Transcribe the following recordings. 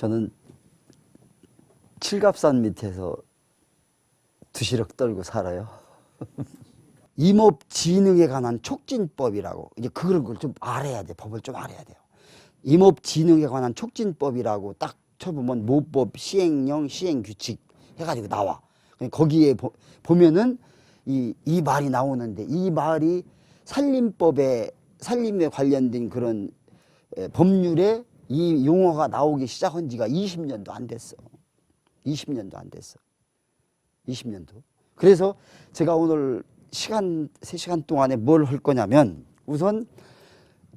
저는 칠갑산 밑에서 두시럭 떨고 살아요. 임업진흥에 관한 촉진법이라고, 이제 그런 걸 좀 알아야 돼. 법을 좀 알아야 돼요. 임업진흥에 관한 촉진법이라고 딱 쳐보면 모법, 시행령, 시행규칙 해가지고 나와. 거기에 보면은 이 말이 나오는데, 이 말이 산림법에, 산림에 관련된 그런 법률에 이 용어가 나오기 시작한 지가 20년도 안 됐어. 20년도 안 됐어. 20년도. 그래서 제가 오늘 3시간 동안에 뭘 할 거냐면, 우선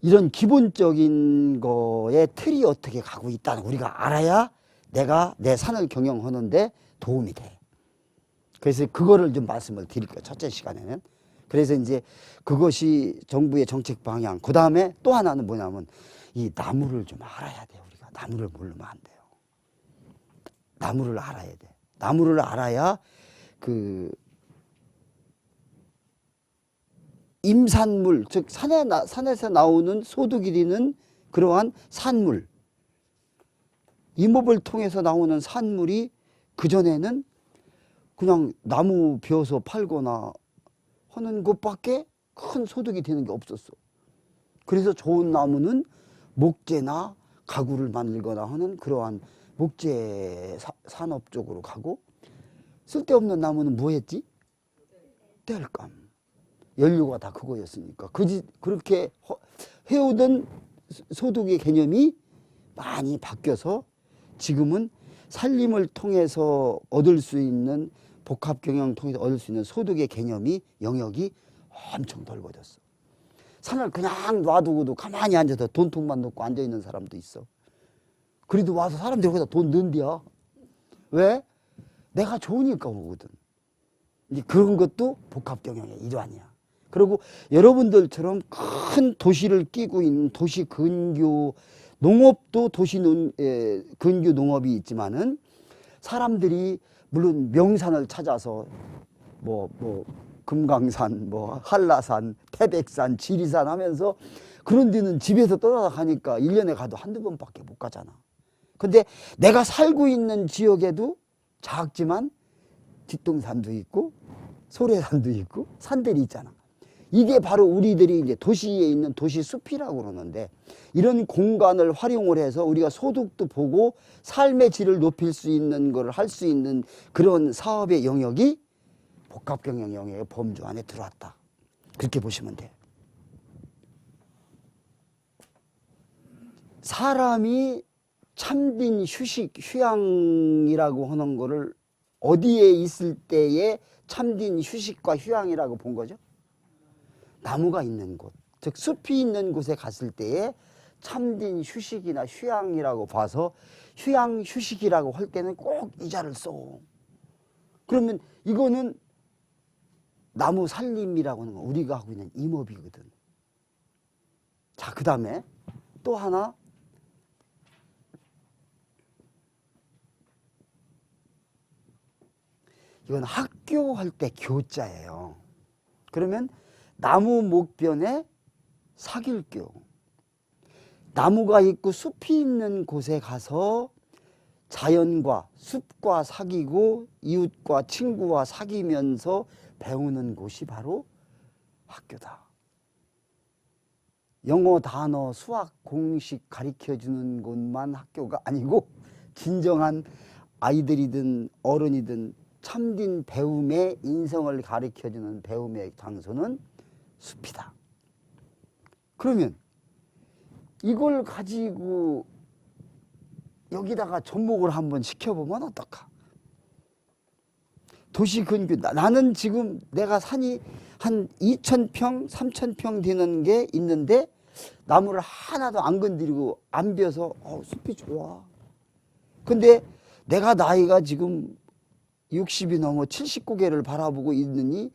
이런 기본적인 거에 틀이 어떻게 가고 있다는 우리가 알아야 내가 내 산을 경영하는데 도움이 돼. 그래서 그거를 좀 말씀을 드릴 거예요. 첫째 시간에는. 그래서 이제 그것이 정부의 정책 방향. 그 다음에 또 하나는 뭐냐면 이 나무를 좀 알아야 돼요. 우리가 나무를 모르면 안 돼요. 나무를 알아야 돼. 나무를 알아야 그 임산물, 즉 산에서 나오는 소득이 되는 그러한 산물, 임업을 통해서 나오는 산물이 그전에는 그냥 나무 베어서 팔거나 하는 것밖에 큰 소득이 되는 게 없었어. 그래서 좋은 나무는 목재나 가구를 만들거나 하는 그러한 목재 산업 쪽으로 가고, 쓸데없는 나무는 뭐 했지? 땔감. 연료가 다 그거였으니까. 그렇게 해오던 소득의 개념이 많이 바뀌어서 지금은 산림을 통해서 얻을 수 있는, 복합경영을 통해서 얻을 수 있는 소득의 개념이, 영역이 엄청 넓어졌어. 산을 그냥 놔두고도 가만히 앉아서 돈통만 놓고 앉아있는 사람도 있어. 그래도 와서 사람들이 거기다 돈 넣은디야. 왜? 내가 좋으니까 오거든. 이제 그런 것도 복합경영의 일환이야. 그리고 여러분들처럼 큰 도시를 끼고 있는 도시 근교 농업도 근교 농업이 있지만은, 사람들이 물론 명산을 찾아서 금강산, 한라산, 태백산, 지리산 하면서 그런 데는 집에서 떠나가니까 1년에 가도 한두 번밖에 못 가잖아. 근데 내가 살고 있는 지역에도 작지만 뒷동산도 있고 소래산도 있고 산들이 있잖아. 이게 바로 우리들이 이제 도시에 있는 도시 숲이라고 그러는데, 이런 공간을 활용을 해서 우리가 소득도 보고 삶의 질을 높일 수 있는 걸 할 수 있는 그런 사업의 영역이 복합경영 영역의 범주 안에 들어왔다. 그렇게 보시면 돼요. 사람이 참된 휴식, 휴양이라고 하는 거를 어디에 있을 때에 참된 휴식과 휴양이라고 본 거죠? 나무가 있는 곳, 즉 숲이 있는 곳에 갔을 때에 참된 휴식이나 휴양이라고 봐서, 휴양, 휴식이라고 할 때는 꼭 이 자를 써. 그러면 이거는 나무 살림이라고 하는 거, 우리가 하고 있는 임업이거든. 자, 그 다음에 또 하나, 이건 학교할 때 교자예요. 그러면 나무 목변에 사귈교. 나무가 있고 숲이 있는 곳에 가서 자연과 숲과 사귀고 이웃과 친구와 사귀면서 배우는 곳이 바로 학교다. 영어 단어, 수학 공식 가르쳐주는 곳만 학교가 아니고, 진정한 아이들이든 어른이든 참된 배움의 인성을 가르쳐주는 배움의 장소는 숲이다. 그러면 이걸 가지고 여기다가 접목을 한번 시켜보면 어떨까? 도시 근교, 나는 지금 내가 산이 한 2,000평, 3,000평 되는 게 있는데 나무를 하나도 안 건드리고 안 베어서 숲이 좋아. 근데 내가 나이가 지금 60이 넘어 79개를 바라보고 있느니,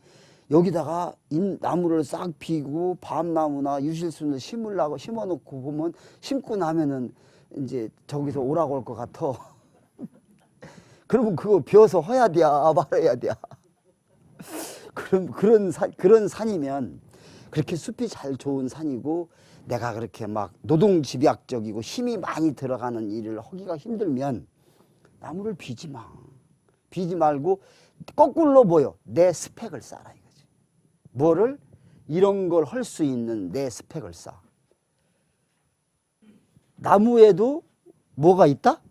여기다가 나무를 싹 피고 밤나무나 유실순을 심어놓고 보면, 심고 나면은 이제 저기서 오라고 할 것 같아. 그러면 그거 비워서 허야 돼, 말아야 돼. 그런 산이면 그렇게 숲이 잘 좋은 산이고 내가 그렇게 막 노동집약적이고 힘이 많이 들어가는 일을 하기가 힘들면 나무를 비지 마. 비지 말고 거꾸로 보여. 내 스펙을 쌓아라 이거지. 뭐를? 이런 걸 할 수 있는 내 스펙을 쌓아. 나무에도 뭐가 있다?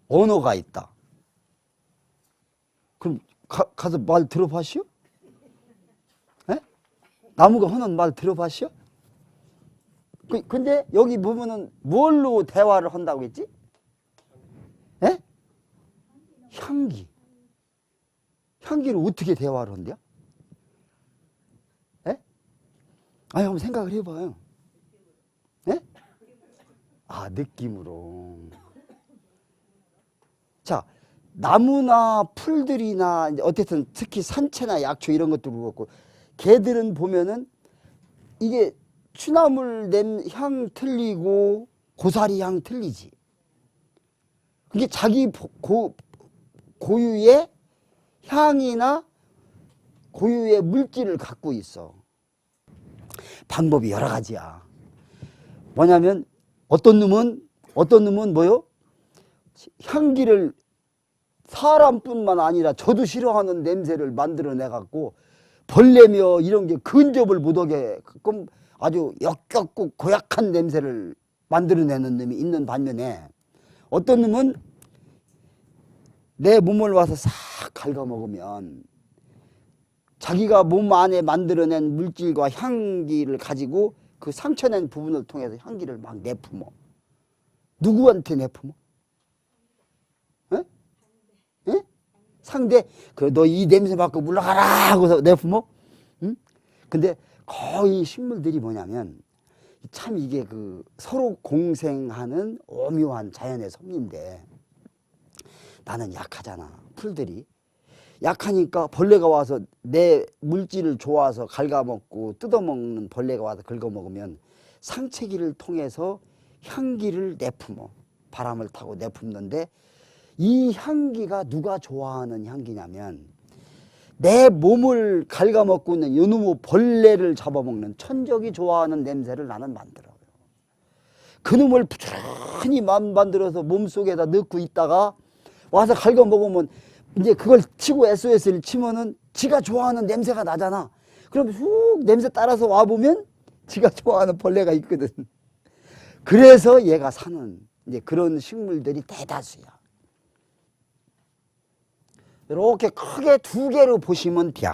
언어가 있다. 그럼 가서 말 들어봐시오? 에? 나무가 하는 말 들어봐시오? 근데 여기 보면은 뭘로 대화를 한다고 했지? 에? 향기. 향기를 어떻게 대화를 한대요? 에? 아니, 한번 생각을 해봐요. 에? 아, 느낌으로. 자, 나무나 풀들이나 어쨌든 특히 산채나 약초 이런 것도 그렇고 걔들은 보면은 이게 취나물 향 틀리고 고사리 향 틀리지. 그게 자기 고유의 향이나 고유의 물질을 갖고 있어. 방법이 여러 가지야. 뭐냐면 어떤 놈은 뭐요? 향기를 사람뿐만 아니라 저도 싫어하는 냄새를 만들어내 갖고 벌레며 이런 게 근접을 못하게 그럼 아주 역겹고 고약한 냄새를 만들어내는 놈이 있는 반면에 어떤 놈은 내 몸을 와서 싹 갉아먹으면 자기가 몸 안에 만들어낸 물질과 향기를 가지고 그 상처낸 부분을 통해서 향기를 막 내뿜어. 누구한테 내뿜어? 에? 에? 상대. 그래 너 이 냄새 맡고 물러가라 하고서 내뿜어? 응? 근데 거의 식물들이 뭐냐면 참 이게 그 서로 공생하는 오묘한 자연의 섭리인데 나는 약하잖아. 풀들이. 약하니까 벌레가 와서 내 물질을 좋아서 갉아먹고 뜯어먹는 벌레가 와서 긁어먹으면 상체기를 통해서 향기를 내품어. 바람을 타고 내품는데 이 향기가 누가 좋아하는 향기냐면 내 몸을 갉아먹고 있는 요놈의 벌레를 잡아먹는 천적이 좋아하는 냄새를 나는 만들어요. 그놈을 부지런히 만들어서 몸속에다 넣고 있다가 와서 갉아먹으면 이제 그걸 치고 SOS를 치면은 지가 좋아하는 냄새가 나잖아. 그럼 훅 냄새 따라서 와보면 지가 좋아하는 벌레가 있거든. 그래서 얘가 사는 이제 그런 식물들이 대다수야. 이렇게 크게 두 개로 보시면 돼.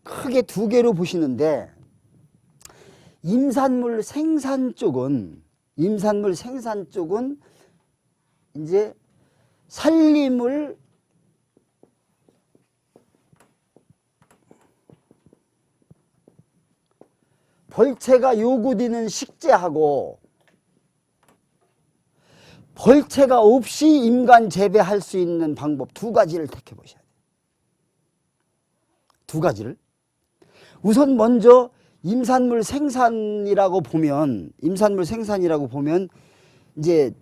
크게 두 개로 보시는데 임산물 생산 쪽은 이제 살림을 벌채가 요구되는 식재하고 벌채가 없이 인간 재배할 수 있는 방법 두 가지를 택해 보셔야 돼요. 두 가지를. 우선 먼저 임산물 생산이라고 보면 이제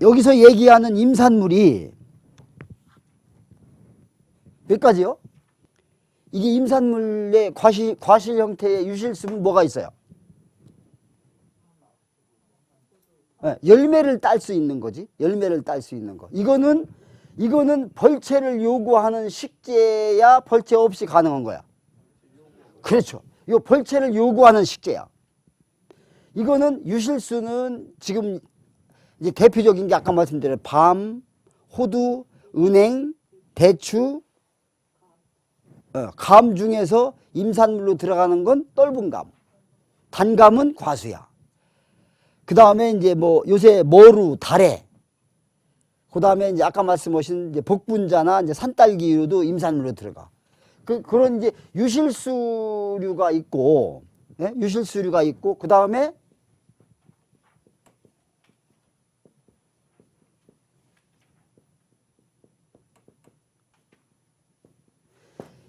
여기서 얘기하는 임산물이 몇 가지요? 이게 임산물의 과실 형태의 유실수는 뭐가 있어요? 네, 열매를 딸 수 있는 거지. 열매를 딸 수 있는 거. 이거는 벌채를 요구하는 식재야 벌채 없이 가능한 거야. 그렇죠. 이거 벌채를 요구하는 식재야. 이거는 유실수는 지금 이제 대표적인 게 아까 말씀드린 밤, 호두, 은행, 대추, 감 중에서 임산물로 들어가는 건 떫은 감, 단감은 과수야. 그 다음에 이제 뭐 요새 머루, 다래, 그 다음에 이제 아까 말씀하신 이제 복분자나 이제 산딸기류도 임산물로 들어가. 그런 이제 유실수류가 있고, 예? 유실수류가 있고, 그 다음에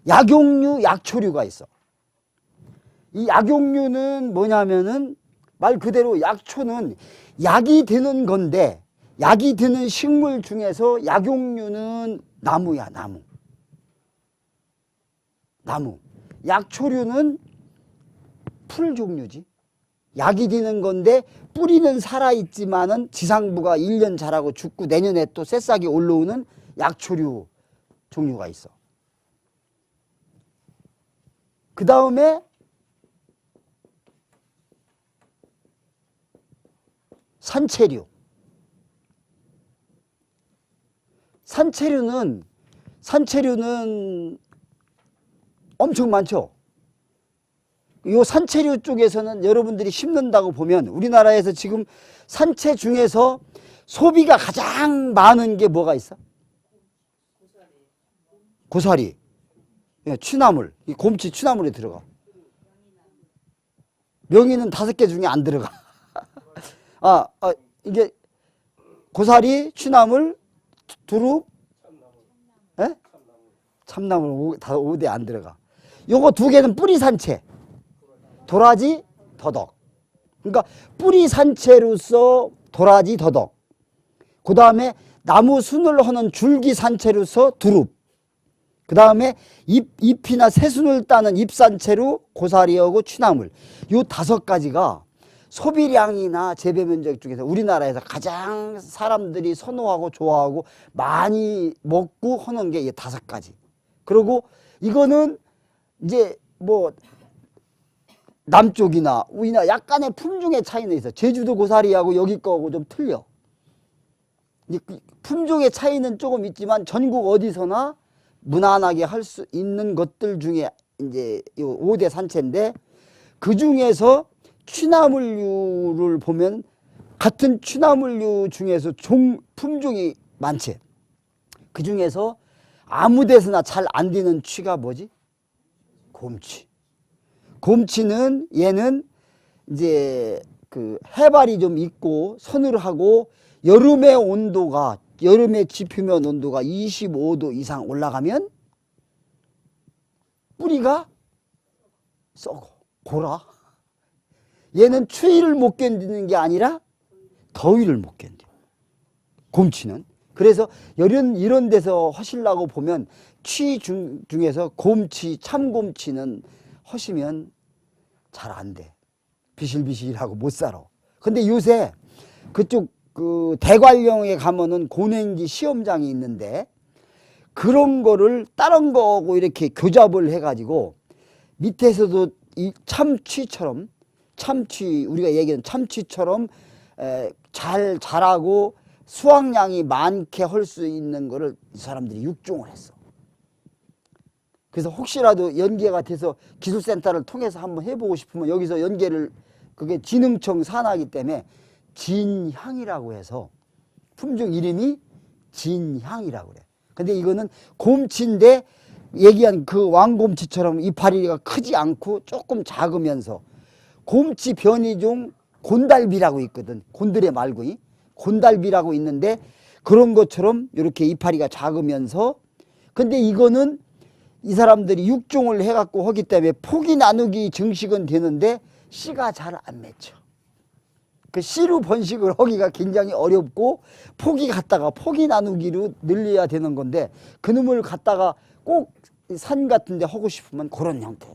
약용류, 약초류가 있어. 이 약용류는 뭐냐면은 말 그대로 약초는 약이 되는 건데 약이 되는 식물 중에서 약용류는 나무야, 나무. 약초류는 풀 종류지. 약이 되는 건데 뿌리는 살아있지만은 지상부가 1년 자라고 죽고 내년에 또 새싹이 올라오는 약초류 종류가 있어. 그 다음에 산채류. 산채류는 엄청 많죠. 요 산채류 쪽에서는 여러분들이 심는다고 보면 우리나라에서 지금 산채 중에서 소비가 가장 많은 게 뭐가 있어? 고사리. 예, 취나물. 이 곰치 취나물에 들어가. 명이는 5개 중에 안 들어가. 이게 고사리, 취나물, 두릅, 예? 참나물 5대 안 들어가. 요거 2개는 뿌리 산채. 도라지, 더덕. 그러니까 뿌리 산채로서 도라지, 더덕. 그 다음에 나무 순을 하는 줄기 산채로서 두릅. 그 다음에 잎이나 새순을 따는 잎산채로 고사리하고 취나물. 요 5가지가 소비량이나 재배 면적 중에서 우리나라에서 가장 사람들이 선호하고 좋아하고 많이 먹고 하는 게 이 5가지. 그리고 이거는 이제 뭐 남쪽이나 우리나라 약간의 품종의 차이는 있어. 제주도 고사리하고 여기 거하고 좀 틀려. 품종의 차이는 조금 있지만 전국 어디서나 무난하게 할 수 있는 것들 중에 이제 요 5대 산채인데, 그 중에서 취나물류를 보면 같은 취나물류 중에서 품종이 많지. 그 중에서 아무 데서나 잘 안 되는 취가 뭐지? 곰치. 곰치는 얘는 이제 그 해발이 좀 있고 서늘하고 여름의 지표면 온도가 25도 이상 올라가면 뿌리가 썩어. 골아. 얘는 추위를 못 견디는 게 아니라 더위를 못 견뎌. 곰치는. 그래서 이런 데서 하시려고 보면 취 중에서 곰치, 참곰치는 하시면 잘 안 돼. 비실비실하고 못 살아. 근데 요새 그쪽 그 대관령에 가면은 고냉지 시험장이 있는데 그런 거를 다른 거하고 이렇게 교잡을 해가지고 밑에서도 이 참치처럼 우리가 얘기하는 참치처럼 잘 자라고 수확량이 많게 할 수 있는 거를 이 사람들이 육종을 했어. 그래서 혹시라도 연계가 돼서 기술센터를 통해서 한번 해보고 싶으면 여기서 연계를, 그게 진흥청 산하기 때문에 진향이라고 해서 품종 이름이 진향이라고 그래. 근데 이거는 곰치인데 얘기한 그 왕곰치처럼 이파리가 크지 않고 조금 작으면서 곰치 변이종 곤달비라고 있거든. 곤드레 말고 곤달비라고 있는데 그런 것처럼 이렇게 이파리가 작으면서, 근데 이거는 이 사람들이 육종을 해갖고 하기 때문에 포기 나누기 증식은 되는데 씨가 잘 안 맺혀. 그 씨로 번식을 하기가 굉장히 어렵고 포기 나누기로 늘려야 되는 건데 그놈을 갖다가 꼭 산 같은 데 하고 싶으면 그런 형태.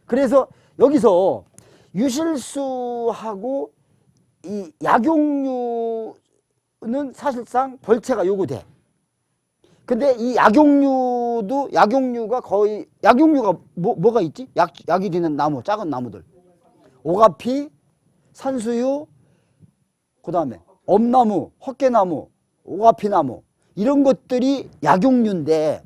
그래서 여기서 유실수하고 이 약용류는 사실상 벌채가 요거 돼. 근데 이 약용류가 거의, 약용류가 뭐가 있지? 약이 되는 나무, 작은 나무들. 오가피, 산수유, 그 다음에 엄나무, 헛개나무, 오가피나무, 이런 것들이 약용류인데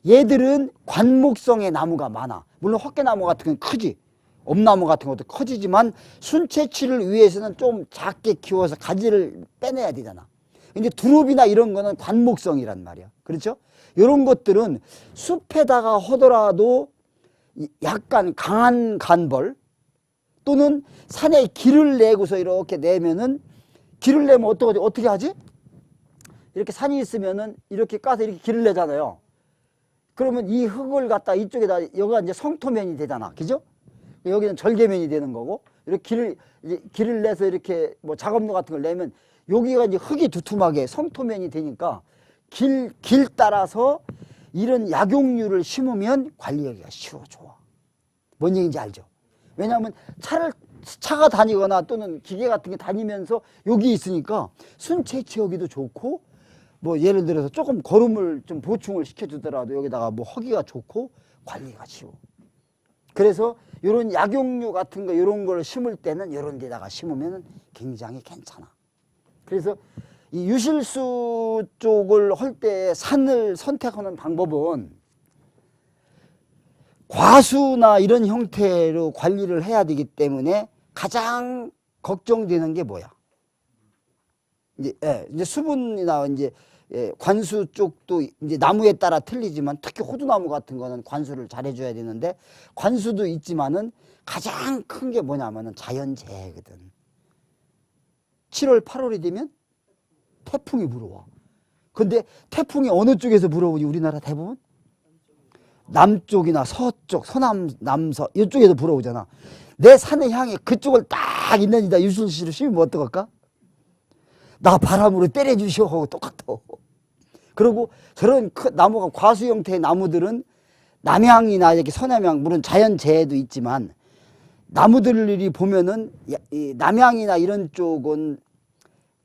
얘들은 관목성의 나무가 많아. 물론 헛개나무 같은 건 크지. 엄나무 같은 것도 커지지만 순채취를 위해서는 좀 작게 키워서 가지를 빼내야 되잖아. 근데 두릅이나 이런 거는 관목성이란 말이야. 그렇죠? 이런 것들은 숲에다가 하더라도 약간 강한 간벌 또는 산에 길을 내고서 이렇게 내면은, 길을 내면 어떻게 하지? 이렇게 산이 있으면은 이렇게 까서 이렇게 길을 내잖아요. 그러면 이 흙을 갖다 이쪽에다, 여기가 이제 성토면이 되잖아. 그죠? 여기는 절개면이 되는 거고, 이렇게 길을 내서 이렇게 뭐 작업로 같은 걸 내면 여기가 이제 흙이 두툼하게 성토면이 되니까 길 따라서 이런 약용류를 심으면 관리하기가 쉬워, 좋아. 뭔 얘기인지 알죠? 왜냐하면 차가 다니거나 또는 기계 같은 게 다니면서 여기 있으니까 순채취하기도 좋고, 뭐 예를 들어서 조금 거름을 좀 보충을 시켜주더라도 여기다가 뭐 하기가 좋고 관리가 쉬워. 그래서 이런 약용류 같은 거 이런 걸 심을 때는 이런 데다가 심으면 굉장히 괜찮아. 그래서 이 유실수 쪽을 할 때 산을 선택하는 방법은 과수나 이런 형태로 관리를 해야 되기 때문에 가장 걱정되는 게 뭐야? 이제 수분이나 이제 관수 쪽도 이제 나무에 따라 틀리지만 특히 호두나무 같은 거는 관수를 잘 해줘야 되는데, 관수도 있지만은 가장 큰 게 뭐냐면은 자연재해거든. 7월, 8월이 되면 태풍이 불어와. 근데 태풍이 어느 쪽에서 불어오니 우리나라 대부분? 남쪽이나 서쪽, 서남, 남서 이쪽에서 불어오잖아. 내 산을 향해 그쪽을 딱 있는 데다 유실수를 심으면 어떡할까? 나 바람으로 때려주시오 하고 똑같아. 그리고 저런 나무가 과수 형태의 나무들은 남향이나 이렇게 서남향, 물론 자연재해도 있지만 나무들이 보면은 이 남향이나 이런 쪽은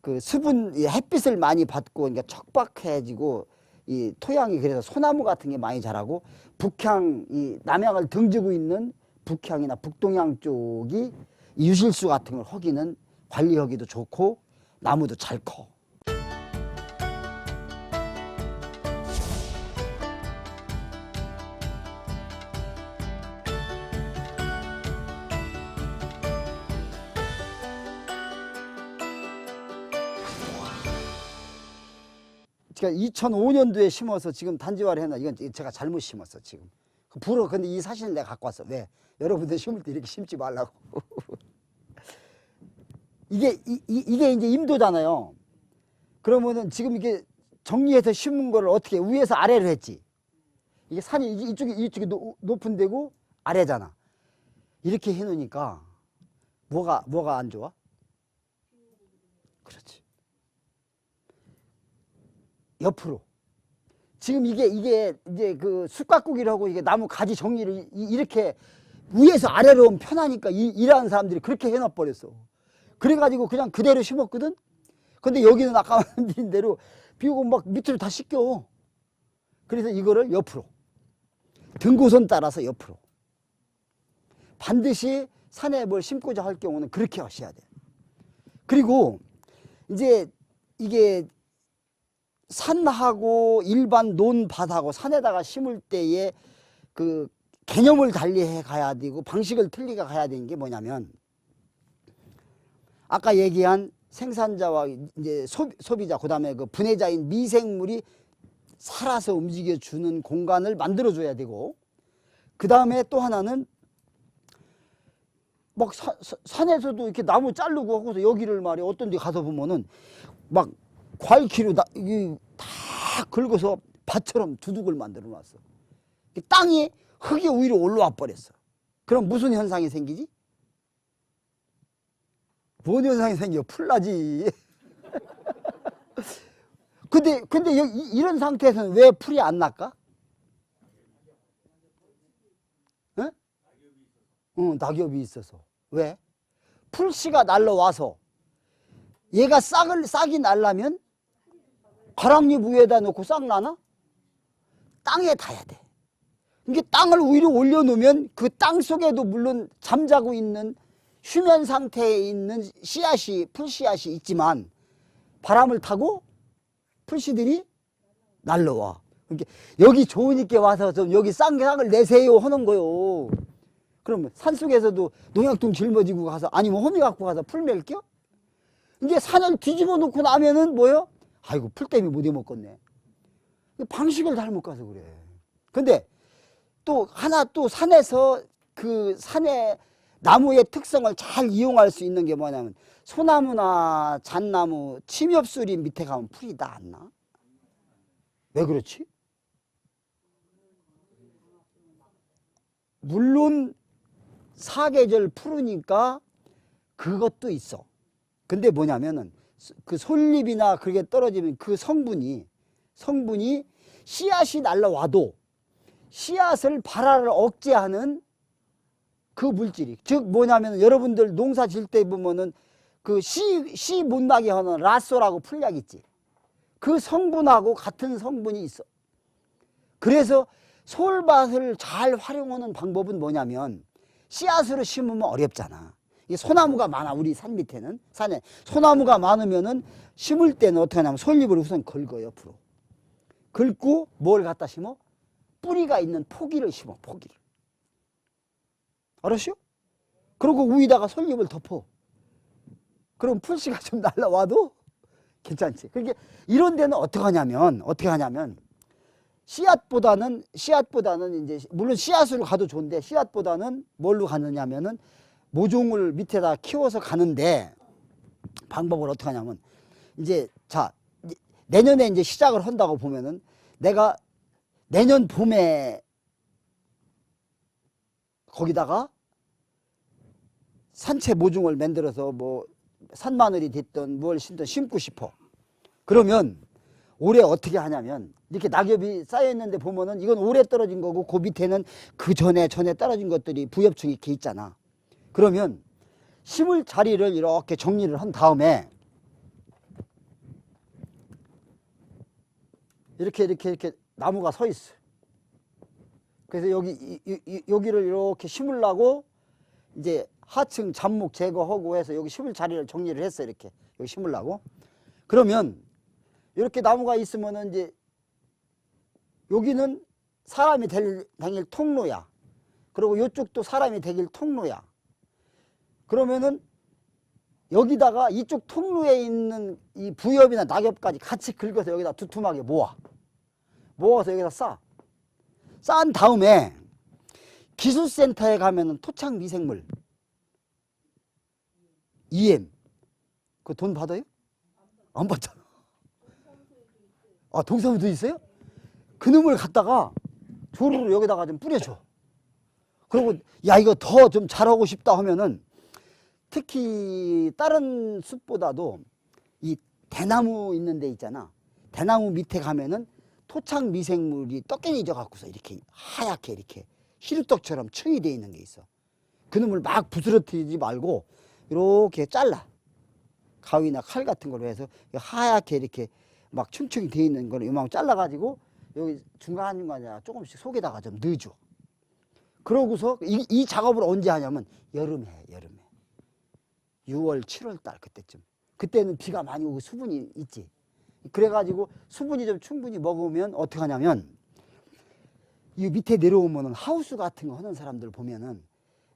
그 수분, 햇빛을 많이 받고 그러니까 척박해지고 이 토양이, 그래서 소나무 같은 게 많이 자라고, 북향, 이 남향을 등지고 있는 북향이나 북동향 쪽이 유실수 같은 걸 하기는 관리하기도 좋고 나무도 잘 커. 제가 2005년도에 심어서 지금 단지화를 해놔. 이건 제가 잘못 심었어 지금. 근데 이 사진을 내가 갖고 왔어. 왜? 여러분들 심을 때 이렇게 심지 말라고. 이게 이제 임도잖아요. 그러면은 지금 이게 정리해서 심은 거를 어떻게 위에서 아래로 했지. 이게 산이 이쪽이 높은 데고 아래잖아. 이렇게 해놓으니까 뭐가 안 좋아? 그렇지. 옆으로. 지금 이게 이제 그 숯가꾸기라고 이게 나무 가지 정리를 이렇게 위에서 아래로 오면 편하니까 일하는 사람들이 그렇게 해놔 버렸어. 그래가지고 그냥 그대로 심었거든. 근데 여기는 아까 말씀드린 대로 비 오고 막 밑으로 다 씻겨. 그래서 이거를 옆으로, 등고선 따라서 옆으로. 반드시 산에 뭘 심고자 할 경우는 그렇게 하셔야 돼. 그리고 이제 이게 산하고 일반 논밭하고 산에다가 심을 때의 그 개념을 달리해 가야 되고 방식을 틀리게 가야 되는 게 뭐냐면, 아까 얘기한 생산자와 이제 소비자, 그 다음에 그 분해자인 미생물이 살아서 움직여 주는 공간을 만들어 줘야 되고, 그 다음에 또 하나는 막 산에서도 이렇게 나무 자르고 하고서 여기를 말이야 어떤 데 가서 보면은 막 괄키로 다 긁어서 밭처럼 두둑을 만들어 놨어. 땅이, 흙이 위로 올라와 버렸어. 그럼 무슨 현상이 생기지? 뭔 현상이 생겨? 풀나지. 근데 이런 상태에서는 왜 풀이 안 날까? 응? 낙엽이 있어서. 왜? 풀씨가 날라와서 얘가 싹이 날라면 가랑잎 위에다 놓고 싹 나나? 땅에 닿아야 돼. 이게 땅을 위로 올려놓으면 그 땅 속에도 물론 잠자고 있는 휴면 상태에 있는 씨앗이, 풀씨앗이 있지만 바람을 타고 풀씨들이 날라와. 그러니까 여기 좋으니까 와서 좀 여기 쌍을 내세요 하는 거요. 그러면 산속에서도 농약통 짊어지고 가서, 아니면 호미 갖고 가서 풀 멜겨? 이게 산을 뒤집어 놓고 나면은 뭐요? 아이고 풀 때문에 못 해먹겠네. 방식을 잘못 가서 그래. 근데 또 하나, 또 산에서 그 산의 나무의 특성을 잘 이용할 수 있는 게 뭐냐면, 소나무나 잣나무, 침엽수리 밑에 가면 풀이 다 안 나. 왜 그렇지? 물론 사계절 푸르니까 그것도 있어. 근데 뭐냐면은 그 솔잎이나 그게 떨어지면 그 성분이 씨앗이 날라와도 씨앗을 발화를 억제하는 그 물질이. 즉 뭐냐면 여러분들 농사 질 때 보면은 그 씨 못 나게 하는 라쏘라고 풀약 있지. 그 성분하고 같은 성분이 있어. 그래서 솔밭을 잘 활용하는 방법은 뭐냐면 씨앗으로 심으면 어렵잖아. 이 소나무가 많아. 우리 산 밑에는 산에 소나무가 많으면은 심을 때는 어떻게 하냐면 솔잎을 우선 긁어 옆으로 긁고 뭘 갖다 심어? 뿌리가 있는 포기를 심어. 포기를. 알았어요? 그리고 위에다가 솔잎을 덮어. 그럼 풀씨가 좀 날라와도 괜찮지. 그러니까 이런 데는 어떻게 하냐면 씨앗보다는 이제 물론 씨앗으로 가도 좋은데 씨앗보다는 뭘로 가느냐면은 모종을 밑에다 키워서 가는데 방법을 어떻게 하냐면 이제 자 내년에 이제 시작을 한다고 보면은 내가 내년 봄에 거기다가 산채 모종을 만들어서 뭐 산마늘이 됐든 뭘 심고 싶어. 그러면 올해 어떻게 하냐면 이렇게 낙엽이 쌓여 있는데 보면은 이건 올해 떨어진 거고 그 밑에는 그 전에 떨어진 것들이 부엽충이 이렇게 있잖아. 그러면 심을 자리를 이렇게 정리를 한 다음에 이렇게 나무가 서 있어. 그래서 여기를 이렇게 심으려고 이제 하층 잡목 제거하고 해서 여기 심을 자리를 정리를 했어. 이렇게 여기 심으려고. 그러면 이렇게 나무가 있으면은 이제 여기는 사람이 다닐 통로야. 그리고 이쪽도 사람이 다닐 통로야. 그러면은 여기다가 이쪽 통로에 있는 이 부엽이나 낙엽까지 같이 긁어서 여기다 두툼하게 모아서 여기다 쌓은 다음에 기술센터에 가면은 토착 미생물 EM 그 돈 받아요? 안 받잖아. 아, 동사무소 있어요? 그놈을 갖다가 조루로 여기다가 좀 뿌려줘. 그리고 야 이거 더 좀 잘하고 싶다 하면은 특히 다른 숲보다도 이 대나무 있는 데 있잖아. 대나무 밑에 가면은 토착 미생물이 떡갱이져 갖고서 이렇게 하얗게 이렇게 시루떡처럼 층이 돼 있는 게 있어. 그놈을 막 부스러뜨리지 말고 이렇게 잘라. 가위나 칼 같은 걸로 해서 하얗게 이렇게 막 층층이 돼 있는 거를 요만큼 잘라가지고 여기 중간중간에 조금씩 속에다가 좀 넣어줘. 그러고서 이 작업을 언제 하냐면 여름에 6월 7월 달 그때쯤. 그때는 비가 많이 오고 수분이 있지. 그래가지고 수분이 좀 충분히 먹으면 어떻게 하냐면 이 밑에 내려오면은 하우스 같은 거 하는 사람들 보면은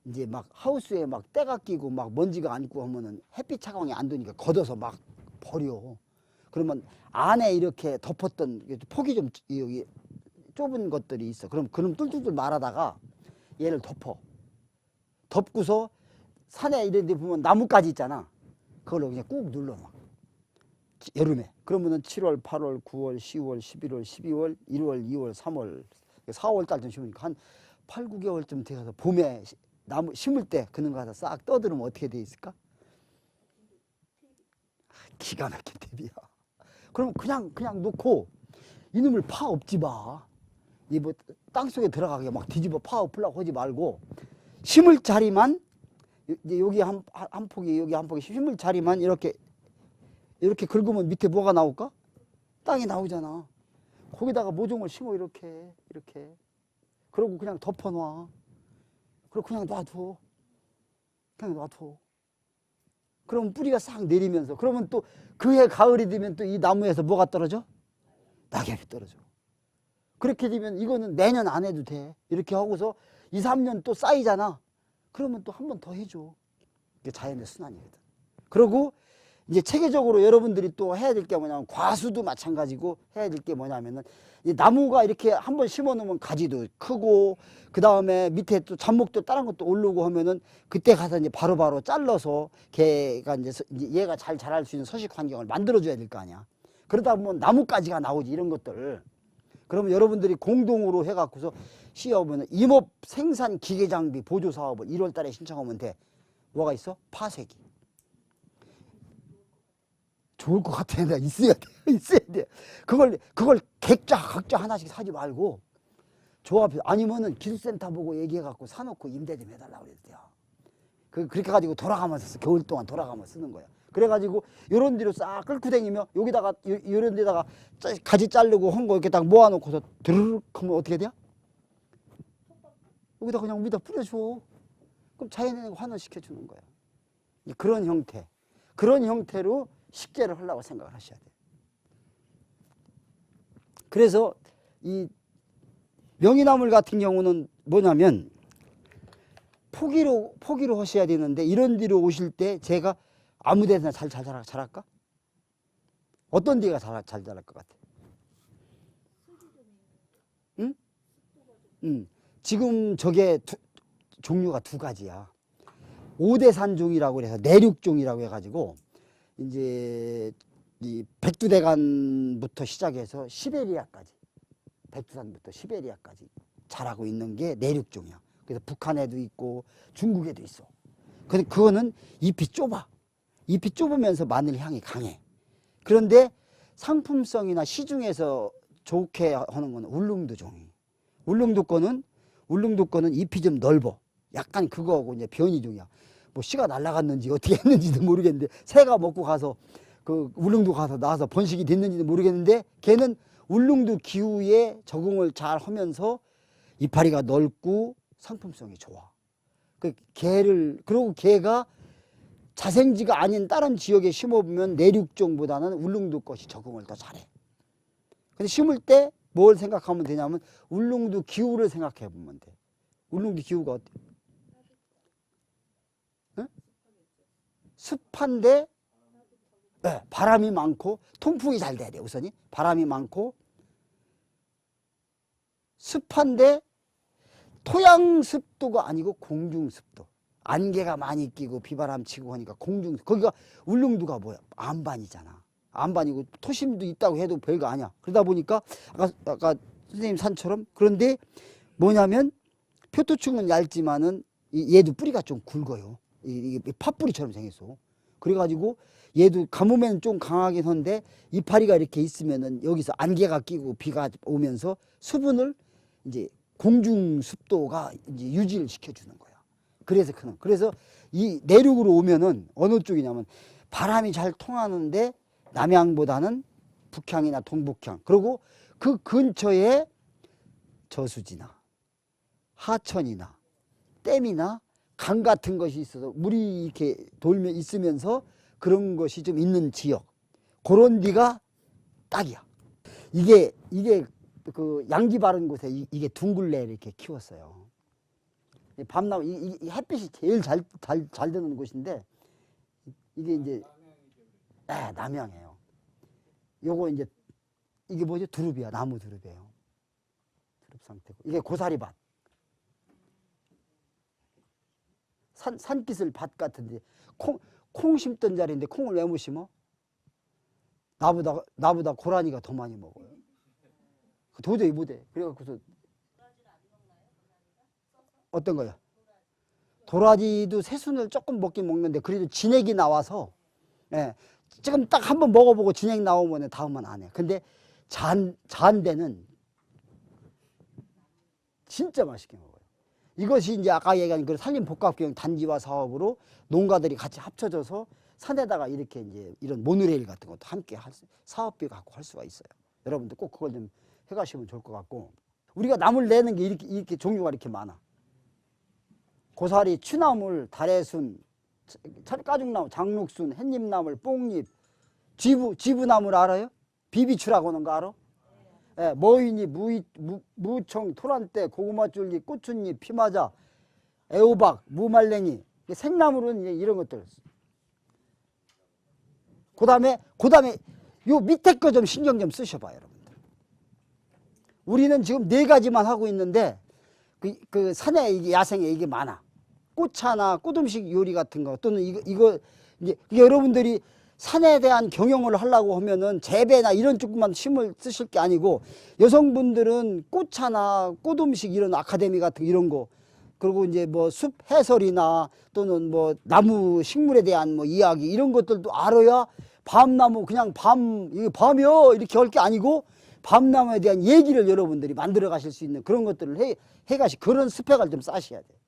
이제 막 하우스에 막 때가 끼고 막 먼지가 앉고 하면은 햇빛 차광이 안 되니까 걷어서 막 버려. 그러면 안에 이렇게 덮었던 폭이 좀 여기 좁은 것들이 있어. 그럼 뚫뚫뚫 말하다가 얘를 덮고서 산에 이런 데 보면 나뭇가지 있잖아. 그걸로 그냥 꾹 눌러 막. 여름에. 그러면은 7월, 8월, 9월, 10월, 11월, 12월, 1월, 2월, 3월, 4월 달쯤 심으니까 한 8, 9개월쯤 돼서 봄에 나무 심을 때 그는 가서 싹 떠들으면 어떻게 돼 있을까? 기가 막힌 대비야. 그럼 그냥 놓고 이놈을 파 엎지 마. 이 뭐 땅속에 들어가게 막 뒤집어 파 엎으려고 하지 말고 심을 자리만 여기 한 폭이 여기 한 폭이 심을 자리만 이렇게 긁으면 밑에 뭐가 나올까? 땅이 나오잖아. 거기다가 모종을 심어 이렇게 그러고 그냥 덮어놔. 그리고 그냥 놔둬. 그러면 뿌리가 싹 내리면서 그러면 또 그해 가을이 되면 또 이 나무에서 뭐가 떨어져? 낙엽이 떨어져. 그렇게 되면 이거는 내년 안 해도 돼. 이렇게 하고서 2, 3년 또 쌓이잖아. 그러면 또 한 번 더 해줘. 이게 자연의 순환이거든. 그리고 이제 체계적으로 여러분들이 또 해야 될 게 뭐냐면 과수도 마찬가지고 해야 될 게 뭐냐면은 이 나무가 이렇게 한번 심어 놓으면 가지도 크고 그 다음에 밑에 또 잡목도 다른 것도 오르고 하면은 그때 가서 이제 바로바로 잘라서 걔가 이제 얘가 잘 자랄 수 있는 서식 환경을 만들어 줘야 될 거 아니야. 그러다 보면 나뭇가지가 나오지 이런 것들. 그러면 여러분들이 공동으로 해갖고서 시험은 임업 생산 기계 장비 보조 사업을 1월 달에 신청하면 돼. 뭐가 있어? 파쇄기. 좋을 것 같아. 나 있어야 돼. 그걸 각자 하나씩 사지 말고 조합 아니면은 기술센터 보고 얘기해갖고 사놓고 임대 좀 해달라고 그랬대요. 그렇게 가지고 돌아가면서 겨울 동안 돌아가면서 쓰는 거야. 그래가지고 요런 데로 싹 끌고 다니며 여기다가 요런 데다가 가지 자르고 한 거 이렇게 딱 모아놓고서 드르륵 하면 어떻게 돼요? 여기다 그냥 위에다 뿌려줘. 그럼 자연에 환원시켜주는 거야. 그런 형태, 그런 형태로 식재를 하려고 생각을 하셔야 돼요. 그래서 이 명이나물 같은 경우는 뭐냐면 포기로 하셔야 되는데 이런 데로 오실 때 제가 아무 데나 잘 자랄까? 어떤 데가 잘 자랄 것 같아? 응? 응. 지금 저게 종류가 두 가지야. 오대산종이라고 해서 내륙종이라고 해가지고 이제 이 백두대간부터 시작해서 시베리아까지, 백두산부터 시베리아까지 자라고 있는 게 내륙종이야. 그래서 북한에도 있고 중국에도 있어. 근데 그거는 잎이 좁아. 잎이 좁으면서 마늘 향이 강해. 그런데 상품성이나 시중에서 좋게 하는 건 울릉도종이. 울릉도 거는 잎이 좀 넓어. 약간 그거하고 이제 변이종이야. 뭐 씨가 날아갔는지 어떻게 했는지도 모르겠는데 새가 먹고 가서 그 울릉도 가서 나와서 번식이 됐는지도 모르겠는데 걔는 울릉도 기후에 적응을 잘 하면서 이파리가 넓고 상품성이 좋아. 그리고 걔가 자생지가 아닌 다른 지역에 심어보면 내륙종보다는 울릉도 것이 적응을 더 잘해. 근데 심을 때 뭘 생각하면 되냐면 울릉도 기후를 생각해 보면 돼. 울릉도 기후가 어때? 응? 습한데 네, 바람이 많고 통풍이 잘 돼야 돼. 우선이 바람이 많고 습한데 토양 습도가 아니고 공중 습도. 안개가 많이 끼고 비바람 치고 하니까 공중, 거기가 울릉도가 뭐야? 안반이잖아. 안반이고 토심도 있다고 해도 별거 아니야. 그러다 보니까 아까 선생님 산처럼. 그런데 뭐냐면 표토충은 얇지만은 얘도 뿌리가 좀 굵어요. 이게 팥뿌리처럼 생겼어. 그래가지고 얘도 가뭄에는 좀 강하긴 한데 이파리가 이렇게 있으면은 여기서 안개가 끼고 비가 오면서 수분을 이제 공중 습도가 이제 유지를 시켜주는 거야. 그래서 이 내륙으로 오면은 어느 쪽이냐면 바람이 잘 통하는데 남향보다는 북향이나 동북향. 그리고 그 근처에 저수지나 하천이나 댐이나 강 같은 것이 있어서 물이 이렇게 돌며 있으면서 그런 것이 좀 있는 지역. 그런 데가 딱이야. 이게 그 양기 바른 곳에 이게 둥글레 이렇게 키웠어요. 밤나무 이 햇빛이 제일 잘 드는 곳인데 이게 이제 남양이에요. 요거 이제 이게 뭐죠? 두릅이야. 나무 두릅이에요. 두릅 상태고 이게 고사리밭. 산기슭 밭 같은데 콩 심던 자리인데 콩을 왜 못 심어? 나보다 고라니가 더 많이 먹어요. 도저히 못해. 그래갖고서 어떤 거요? 도라지도 새순을 조금 먹긴 먹는데 그래도 진액이 나와서 지금 딱 한번 먹어보고 진액 나오면 다음은 안 해. 근데 잔대는 진짜 맛있게 먹어요. 이것이 이제 아까 얘기한 그 산림복합경영 단지화 사업으로 농가들이 같이 합쳐져서 산에다가 이렇게 이제 이런 모노레일 같은 것도 함께 사업비 갖고 할 수가 있어요. 여러분들 꼭 그걸 좀 해가시면 좋을 것 같고 우리가 나물 내는 게 이렇게 종류가 이렇게 많아. 고사리, 취나물, 다래순, 가죽나무, 장록순, 햇잎나물, 뽕잎, 지부나물 알아요? 비비추라고 하는 거 알아? 예, 머위잎, 무청, 토란대, 고구마줄기, 고추잎, 피마자, 애호박, 무말랭이, 생나물은 이런 것들. 그 다음에 요 밑에 거 좀 신경 좀 쓰셔봐요, 여러분들. 우리는 지금 4가지만 하고 있는데 그 산에 이게 야생에 이게 많아. 꽃차나 꽃음식 요리 같은 거 또는 이거 이제 여러분들이 산에 대한 경영을 하려고 하면은 재배나 이런 쪽만 힘을 쓰실 게 아니고 여성분들은 꽃차나 꽃음식 이런 아카데미 같은 이런 거 그리고 이제 뭐 숲 해설이나 또는 뭐 나무 식물에 대한 뭐 이야기 이런 것들도 알아야 밤나무 그냥 이게 밤이요 이렇게 할 게 아니고 밤나무에 대한 얘기를 여러분들이 만들어 가실 수 있는 그런 것들을 해가시 그런 스펙을 좀 쌓으셔야 돼요.